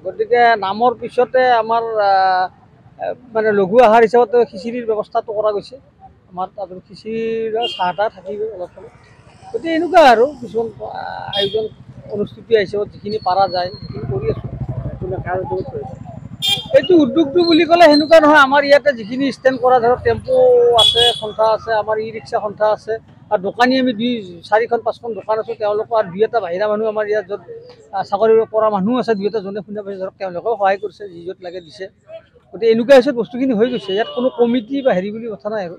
গতিকে নামৰ পিছতে আমাৰ মানে লঘু আহাৰ হিচাপত খিচিৰিৰ ব্যৱস্থাটো কৰা গৈছে। আমাৰ তাত খিচিৰিৰ চাহ তাহ থাকিব অলপ চলপ। গতিকে এনেকুৱা আৰু কিছুমান আয়োজন অনুষ্ঠিত হিচাপত যিখিনি পাৰা যায় সেইখিনি কৰি আছোঁ। এইটো উদ্যোগটো বুলি ক'লে সেনেকুৱা নহয়। আমাৰ ইয়াতে যিখিনি ষ্টেণ্ড কৰা ধৰক টেম্পু আছে, সন্থা আছে, আমাৰ ই ৰিক্সা সন্থা আছে, আৰু দোকানী আমি 4-5খন দোকান আছোঁ। তেওঁলোকৰ আৰু 2-এটা বাহিৰা মানুহ আমাৰ ইয়াত য'ত চাকৰি কৰা মানুহ আছে, 2-এটা যোনে শুনা পাইছে ধৰক তেওঁলোকেও সহায় কৰিছে, যি য'ত লাগে দিছে। গতিকে এনেকুৱা হিচাপত বস্তুখিনি হৈ গৈছে। ইয়াত কোনো কমিটি বা হেৰি বুলি কথা নাই আৰু।